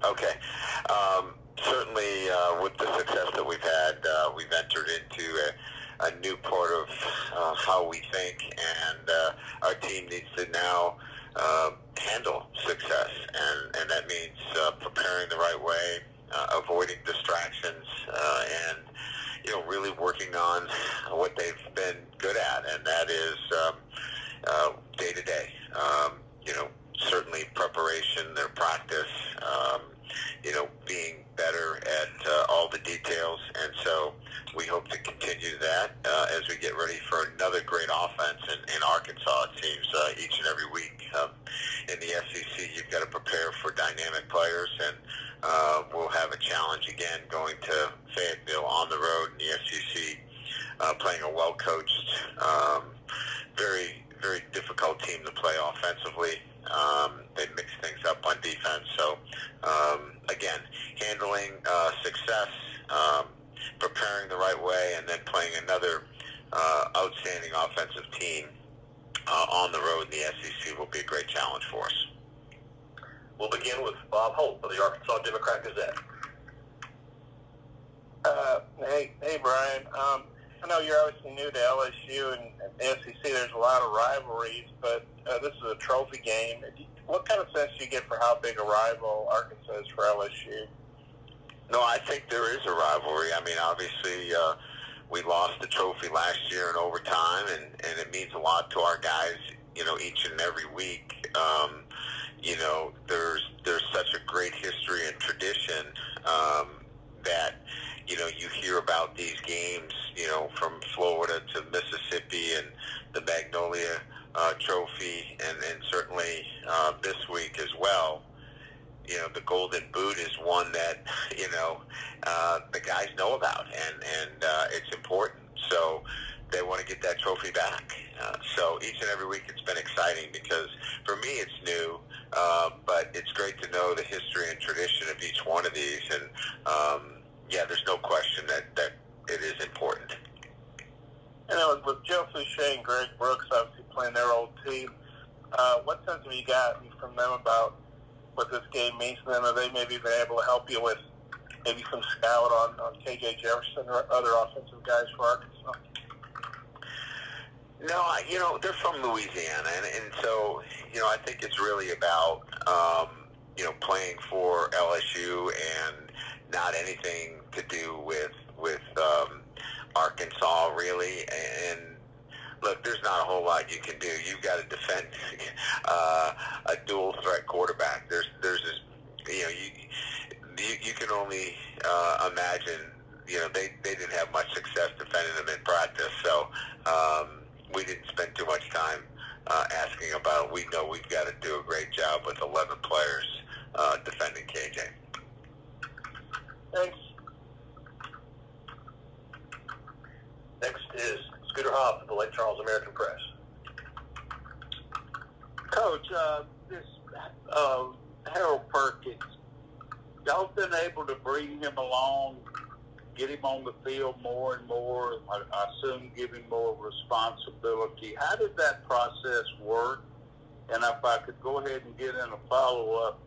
Okay. Certainly, with the success that we've had, we've entered into a new part of how we think, and our team needs to now handle success, and that means preparing the right way, avoiding distractions, and really working on what they've been good at, and that is day to day. Certainly preparation, their practice, being better at all the details, and so we hope to continue that as we get ready for another great offense in Arkansas. It seems each and every week. In the SEC, you've got to prepare for dynamic players, and we'll have a challenge again going to Fayetteville on the road in the SEC, playing a well-coached, very, very difficult team to play offensively. They mix things up on defense. So, again, handling success, preparing the right way, and then playing another outstanding offensive team on the road in the SEC will be a great challenge for us. We'll begin with Bob Holt of the Arkansas Democrat-Gazette. Hey, Brian. I know you're obviously new to LSU and the SEC. There's a lot of rivalries, but this is a trophy game. What kind of sense do you get for how big a rival Arkansas is for LSU? No, I think there is a rivalry. I mean, obviously, we lost the trophy last year in overtime, and it means a lot to our guys, each and every week. There's such a great history and tradition that, you hear about these games, from Florida to Mississippi and the Magnolia Trophy, and certainly this week as well. The Golden Boot is one that, the guys know about, and it's important. So they want to get that trophy back. So each and every week it's been exciting because for me it's new, but it's great to know the history and tradition of each one of these. And, there's no question that it is important. And with Joe Fouché and Greg Brooks obviously playing their old team, what sense have you gotten from them about what this game means to them? Have they maybe been able to help you with maybe some scout on K.J. Jefferson or other offensive guys for Arkansas? No, they're from Louisiana, and so, I think it's really about, playing for LSU and not anything to do with Arkansas, really. And look, there's not a whole lot you can do. You've got to defend a dual threat quarterback. There's this, you can only imagine. They didn't have much success defending them in practice, so we didn't spend too much time asking about it. We know we've got to do a great job with 11 players defending KJ. Thanks. Next is Scooter Hobbs of the Lake Charles American Press. Coach, this Harold Perkins, y'all been able to bring him along, get him on the field more and more, I assume give him more responsibility. How did that process work? And if I could go ahead and get in a follow-up,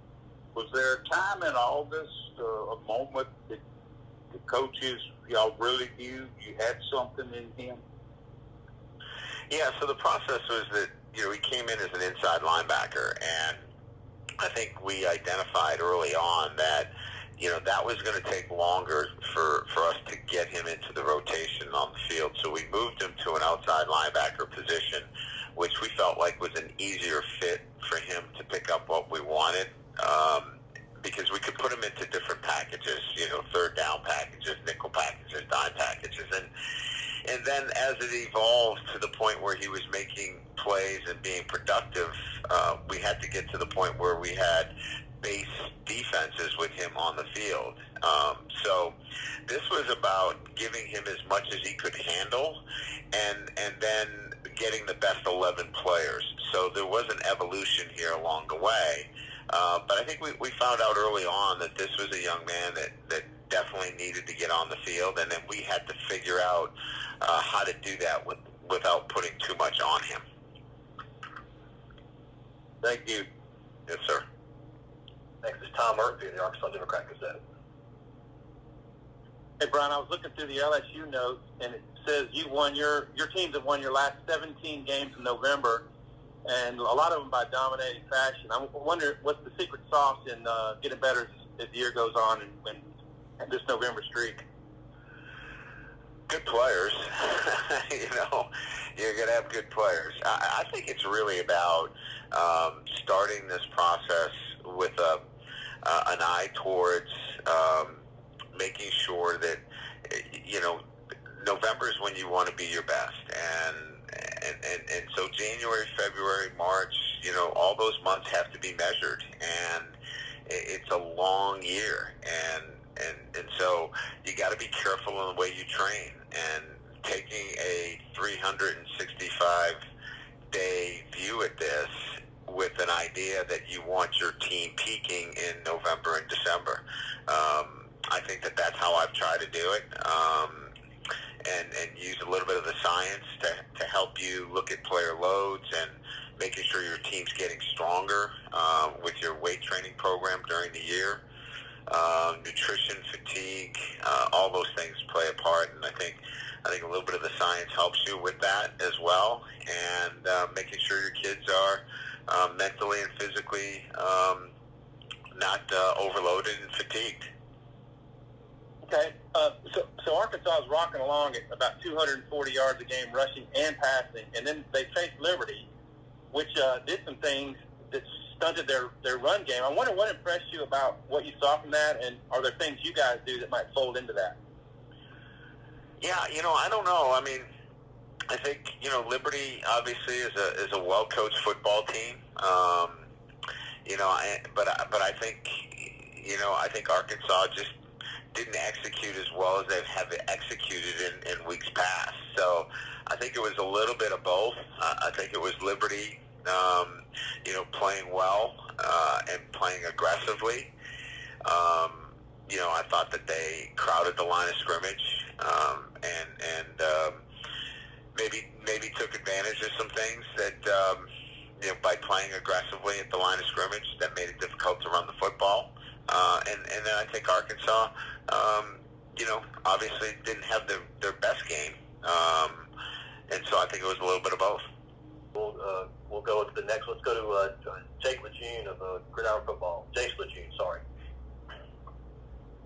was there a time in August, a moment that the coaches, y'all really knew you had something in him? Yeah, so the process was that, he came in as an inside linebacker, and I think we identified early on that, that was going to take longer for us to get him into the rotation on the field. So we moved him to an outside linebacker position, which we felt like was an easier fit for him to pick up what we wanted, because we could put him into different packages, third down packages, nickel packages, dime packages. And then as it evolved to the point where he was making plays and being productive, we had to get to the point where we had base defenses with him on the field. So this was about giving him as much as he could handle and then getting the best 11 players. So there was an evolution here along the way. But I think we found out early on that this was a young man that definitely needed to get on the field, and then we had to figure out how to do that without putting too much on him. Thank you. Yes, sir. Next is Tom Murphy of the Arkansas Democrat Gazette. Hey, Brian, I was looking through the LSU notes, and it says you won your teams have won your last 17 games in November, and a lot of them by dominating fashion. I wonder what's the secret sauce in getting better as the year goes on and this November streak. Good players. You're going to have good players. I think it's really about starting this process with an eye towards making sure that, November is when you want to be your best. And so January, February, March, all those months have to be measured. And it's a long year. And so you got to be careful in the way you train, and taking a 365-day view at this with an idea that you want your team peaking in November and December. I think that's how I've tried to do it, and use a little bit of the science to help you look at player loads and making sure your team's getting stronger with your weight training program during the year. Nutrition, fatigue, all those things play a part, and I think a little bit of the science helps you with that as well, and making sure your kids are mentally and physically not overloaded and fatigued. Okay, so Arkansas is rocking along at about 240 yards a game rushing and passing, and then they faced Liberty, which did some things that stunted their run game. I wonder what impressed you about what you saw from that, and are there things you guys do that might fold into that? Yeah, I don't know. I mean, I think, Liberty obviously is a well-coached football team. But I think, I think Arkansas just didn't execute as well as they have executed in weeks past. So I think it was a little bit of both. I think it was Liberty, playing well and playing aggressively. I thought that they crowded the line of scrimmage and maybe took advantage of some things that by playing aggressively at the line of scrimmage that made it difficult to run the football. And then I think Arkansas, obviously didn't have their best game, and so I think it was a little bit of both. We'll go to the next. Let's go to Jake Lejeune of Gridiron Football. Jace Lejeune, sorry.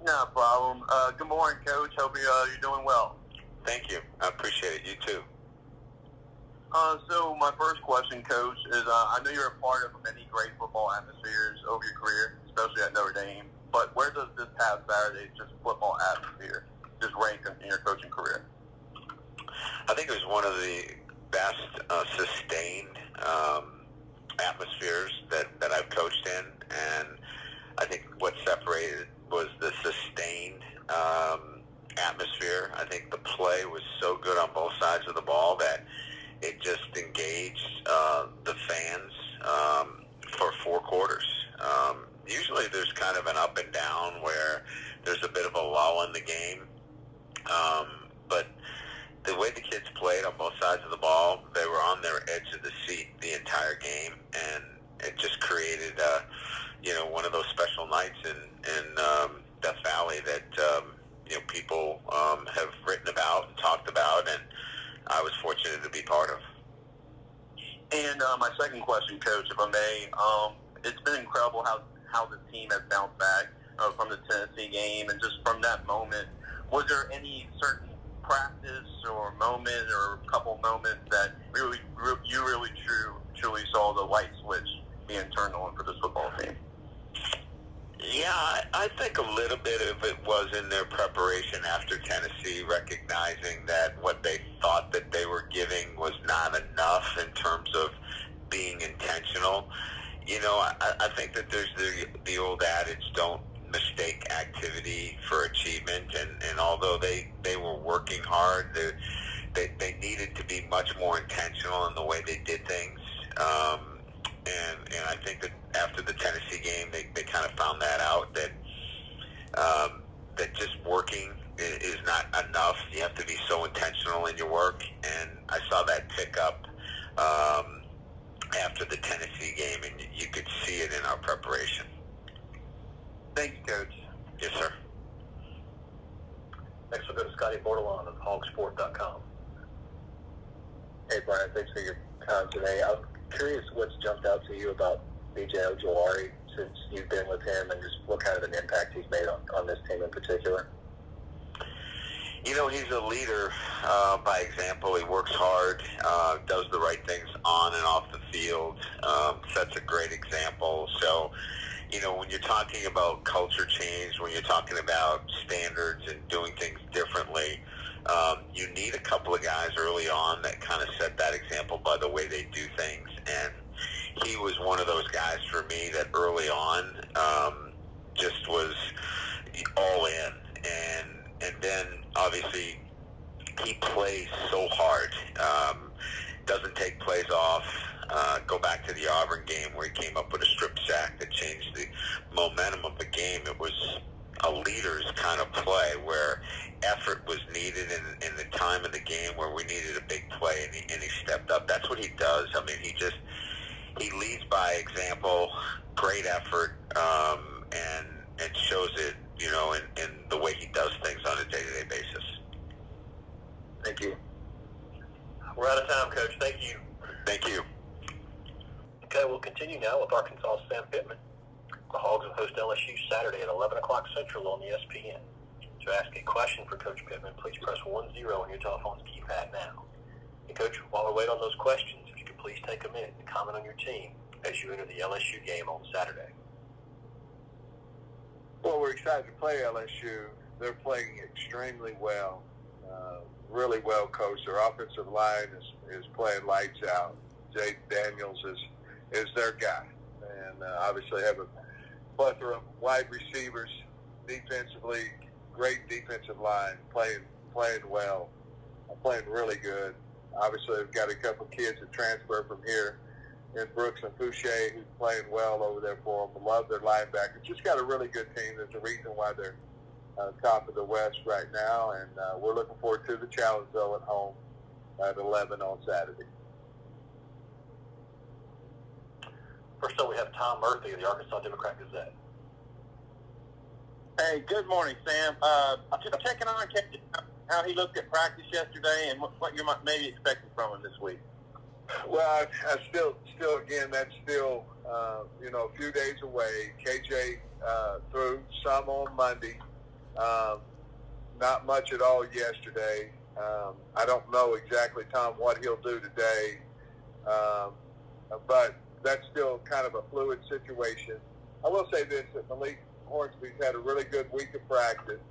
No problem. Good morning, Coach. Hope you're doing well. Thank you. I appreciate it. You too. So my first question, Coach, is I know you're a part of many great football atmospheres over your career, especially at Notre Dame. But where does this past Saturday's just football atmosphere just rank in your coaching career? I think it was one of the best sustained atmospheres that I've coached in, and I think what separated was the sustained atmosphere. I think the play was so good on both sides of the ball that it just engaged the fans for 4 quarters. Usually there's kind of an up and down where there's a bit of a lull in the game, but the way the kids played on both sides of the ball, they were on their edge of the seat the entire game, and it just created one of those special nights in Death Valley that people have written about and talked about, and I was fortunate to be part of. And my second question, Coach, if I may, it's been incredible how the team has bounced back from the Tennessee game, and just from that moment, was there any certain practice or moment or a couple moments that you really truly saw the light switch being turned on for this football team? Yeah, I think a little bit of it was in their preparation after Tennessee, recognizing that what they thought that they were giving was not enough in terms of being intentional. I think that there's the old adage, don't mistake activity for achievement, and although they were working hard, they needed to be much more intentional in the way they did things. And I think that after the Tennessee game, they kind of found that out, that that just working is not enough. You have to be so intentional in your work, and I saw that pick up after the Tennessee game, and you could see it in our preparation. Yes, sir. Next, we'll go to Scotty Bordelon of HawgBeat.com. Hey, Brian, thanks for your time today. I'm curious what's jumped out to you about B.J. Ojulari since you've been with him, and just what kind of an impact he's made on this team in particular. You know, he's a leader by example. He works hard, does the right things on and off the field, sets a great example. So, you know, when you're talking about culture change, when you're talking about standards and doing things differently, you need a couple of guys early on that kind of set that example by the way they do things. And he was one of those guys for me that early on just was all in. And then, obviously, he plays so hard. Doesn't take plays off. Go back to the Auburn game where he came up with a strip sack that changed the momentum of the game. It was a leader's kind of play where effort was needed in the time of the game where we needed a big play, and he stepped up. That's what he does. I mean, he leads by example, great effort, and shows it, you know, in the way he does things on a day-to-day basis. Thank you. We're out of time, Coach. Thank you. Thank you. Okay, we'll continue now with Arkansas Sam Pittman. The Hogs will host LSU Saturday at 11 o'clock Central on the ESPN. To ask a question for Coach Pittman, please press 10 on your telephone's keypad now. And Coach, while we wait on those questions, if you could please take a minute and comment on your team as you enter the LSU game on Saturday. Well, we're excited to play LSU. They're playing extremely well, really well coached. Their offensive line is playing lights out. Jay Daniels is their guy, and obviously have a plethora of wide receivers. Defensively, great defensive line, playing well, playing really good. Obviously, they've got a couple of kids that transfer from here, and Brooks and Fouché, who's playing well over there for them. Love their linebackers. Just got a really good team. There's a reason why they're top of the West right now, and we're looking forward to the challenge, though, at home at 11 on Saturday. First up, we have Tom Murphy of the Arkansas Democrat-Gazette. Hey, good morning, Sam. I'm just checking on how he looked at practice yesterday and what you might maybe expecting from him this week. Well, I still, again, that's still, you know, a few days away. KJ threw some on Monday. Not much at all yesterday. I don't know exactly, Tom, what he'll do today. But that's still kind of a fluid situation. I will say this, that Malik Hornsby's had a really good week of practice.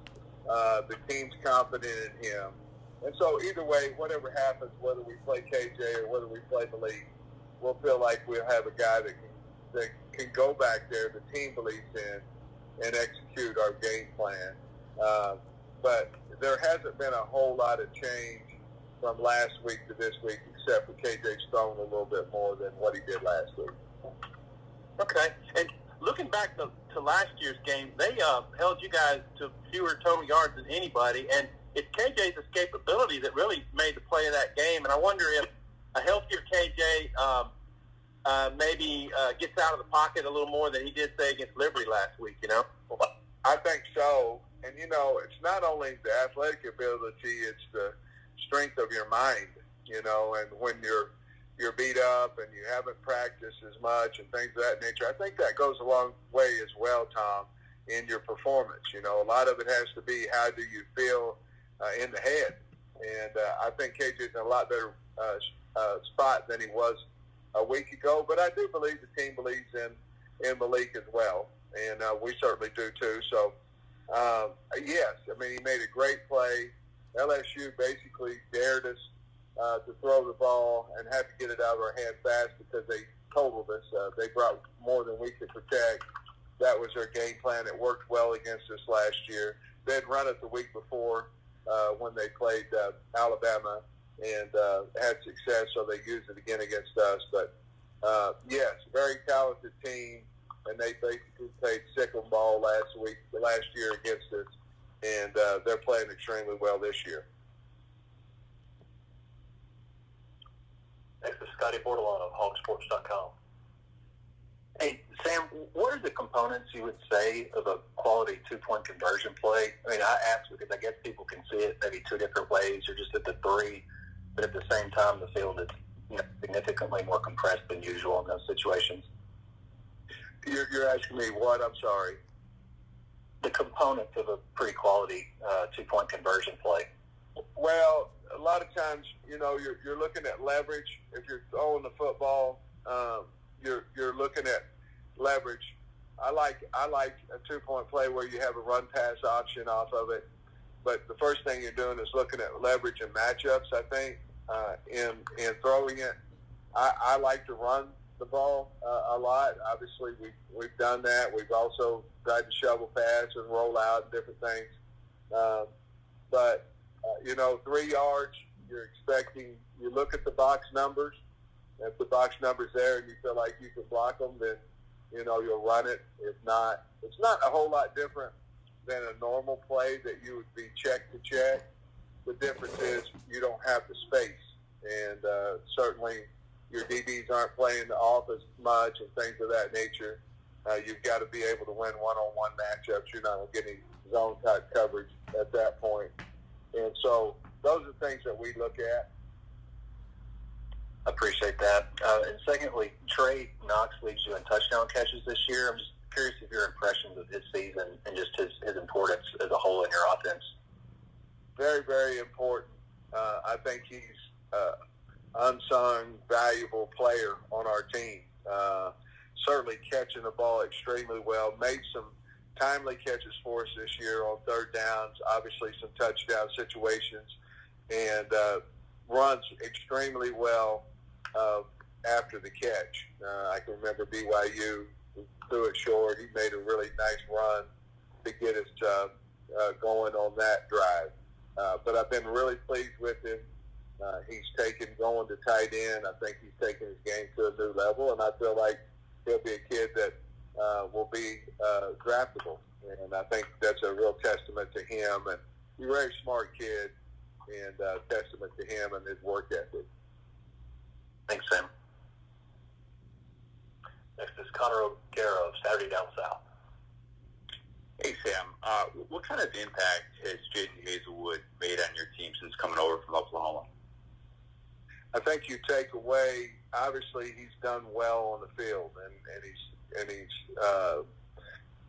The team's confident in him. And so either way, whatever happens, whether we play KJ or whether we play Malik, we'll feel like we'll have a guy that can go back there, the team believes in, and execute our game plan. But there hasn't been a whole lot of change from last week to this week, except for KJ's thrown a little bit more than what he did last week. Okay. And looking back to last year's game, they held you guys to fewer total yards than anybody, and it's KJ's escapability that really made the play of that game. And I wonder if a healthier KJ maybe gets out of the pocket a little more than he did, say, against Liberty last week, you know? I think so. And, you know, it's not only the athletic ability, it's the strength of your mind, you know, and when you're beat up and you haven't practiced as much and things of that nature, I think that goes a long way as well, Tom, in your performance. You know, a lot of it has to be how do you feel in the head. And I think KJ's in a lot better spot than he was a week ago. But I do believe the team believes in Malik as well, and we certainly do too. So, yes, I mean, he made a great play. LSU basically dared us to throw the ball and had to get it out of our hand fast because they totaled us. They brought more than we could protect. That was their game plan. It worked well against us last year. They had run it the week before when they played Alabama and had success, so they used it again against us. But, yes, very talented team, and they basically played sickle ball last year against us, and they're playing extremely well this year. Next is Scotty Bordelon of HawgSports.com. Hey, Sam, what are the components you would say of a quality two-point conversion play? I mean, I ask because I guess people can see it maybe two different ways or just at the three, but at the same time, the field is significantly more compressed than usual in those situations. You're asking me what? I'm sorry. The components of a pretty quality two-point conversion play. Well, a lot of times, you're looking at leverage. If you're throwing the football, you're looking at leverage. I like a two-point play where you have a run-pass option off of it. But the first thing you're doing is looking at leverage and matchups, I think, in throwing it. I like to run the ball a lot. Obviously, we've done that. We've also tried to shovel pass and roll out and different things. But 3 yards, you're expecting – you look at the box numbers. If the box number's there and you feel like you can block them, then, you'll run it. If not, it's not a whole lot different than a normal play that you would be check to check. The difference is you don't have the space. And certainly your DBs aren't playing off as much and things of that nature. You've got to be able to win one-on-one matchups. You're not going to get any zone-type coverage at that point. And so those are things that we look at. Appreciate that. And secondly, Trey Knox leads you in touchdown catches this year. I'm just curious of your impressions of his season and just his importance as a whole in your offense. Very, very important. I think he's unsung, valuable player on our team. Certainly catching the ball extremely well. Made some timely catches for us this year on third downs, obviously some touchdown situations, and runs extremely well after the catch. I can remember BYU threw it short. He made a really nice run to get us going on that drive. But I've been really pleased with him. He's taken going to tight end. I think he's taken his game to a new level, and I feel like he'll be a kid that will be draftable. And I think that's a real testament to him. And he's a very smart kid, and testament to him and his work ethic. Thanks, Sam. Next is Connor O'Gara of Saturday Down South. Hey, Sam. What kind of impact has Jaden Hazelwood made on your team since coming over from Oklahoma? I think you take away, obviously he's done well on the field, and he's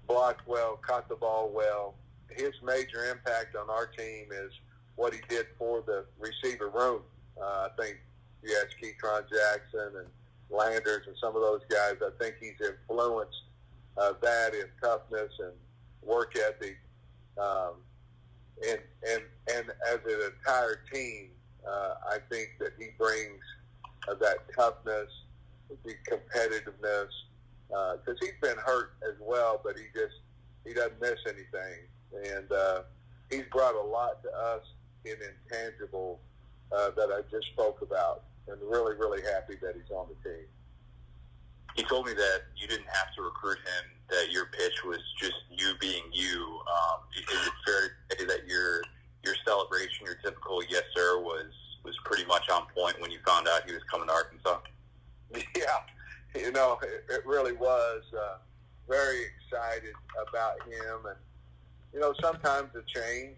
blocked well, caught the ball well. His major impact on our team is what he did for the receiver room. I think you ask Keytron Jackson and Landers and some of those guys, I think he's influenced that in toughness and work ethic, and as an entire team, I think that he brings that toughness, the competitiveness, because he's been hurt as well, but he doesn't miss anything, and he's brought a lot to us in intangibles that I just spoke about, and really, really happy that he's on the team. He told me that you didn't have to recruit him, that your pitch was just you being you. Is it fair to say that your celebration, your typical yes sir, was pretty much on point when you found out he was coming to Arkansas? Yeah, it really was. Very excited about him, and sometimes the change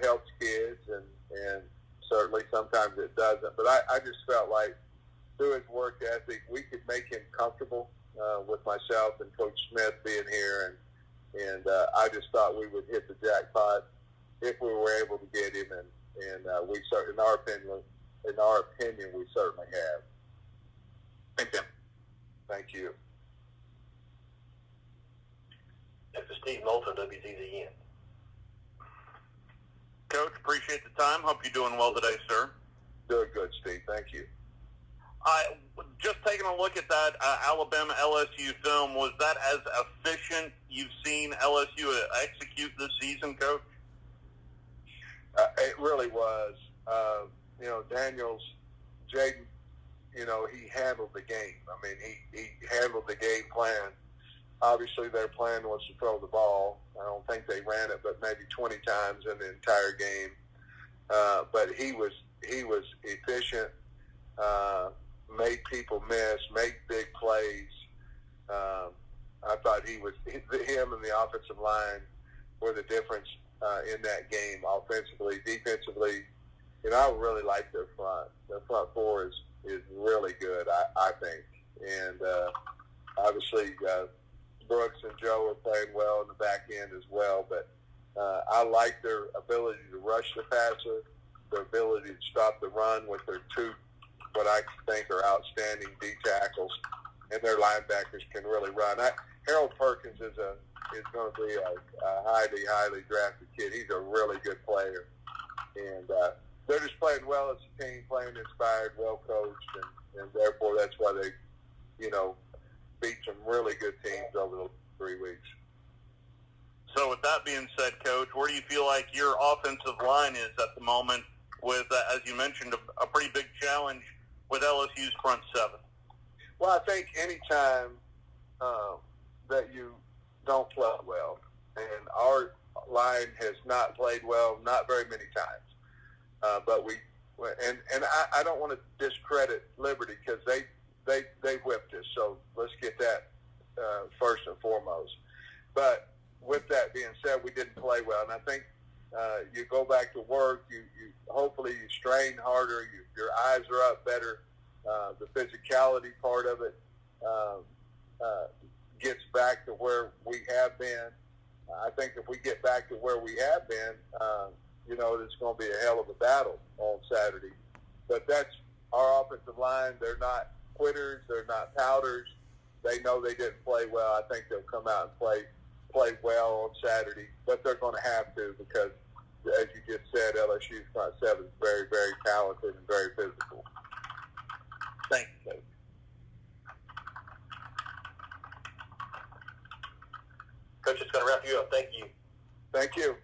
helps kids, and certainly sometimes it doesn't. But I just felt like through his work ethic, we could make him comfortable with myself and Coach Smith being here, and I just thought we would hit the jackpot if we were able to get him, and we certainly, in our opinion, we certainly have. Thanks, Tim. Thank you. Next is Steve Moulton, WZZN. Coach, appreciate the time. Hope you're doing well today, sir. Doing good, Steve. Thank you. Just taking a look at that Alabama-LSU film, was that as efficient you've seen LSU execute this season, Coach? It really was. Daniels, Jaden, he handled the game. I mean, he handled the game plan. Obviously, their plan was to throw the ball. I don't think they ran it, but maybe 20 times in the entire game. But he was efficient, made people miss, made big plays, I thought him and the offensive line were the difference in that game offensively. Defensively, I really like their front. Their front four is really good, I think. And obviously, Brooks and Joe are playing well in the back end as well. But I like their ability to rush the passer, their ability to stop the run with their two, what I think are outstanding D tackles, and their linebackers can really run. Harold Perkins is going to be a highly drafted kid. He's a really good player, and they're just playing well as a team, playing inspired, well coached, and therefore that's why they, beat some really good teams over the 3 weeks. So with that being said, Coach, where do you feel like your offensive line is at the moment with, as you mentioned, a pretty big challenge with LSU's front seven? Well, I think any time that you don't play well, and our line has not played well, not very many times, but I don't want to discredit Liberty because they whipped us, so let's get that first and foremost. But with that being said, we didn't play well, and I think you go back to work, you hopefully you strain harder, your eyes are up better, the physicality part of it gets back to where we have been. I think if we get back to where we have been, it's going to be a hell of a battle on Saturday. But that's our offensive line. They're not quitters. They're not pouters. They know they didn't play well. I think they'll come out and play well on Saturday. But they're going to have to because, as you just said, LSU's front seven is very, very talented and very physical. Thanks, Coach. Coach, it's going to wrap you up. Thank you. Thank you.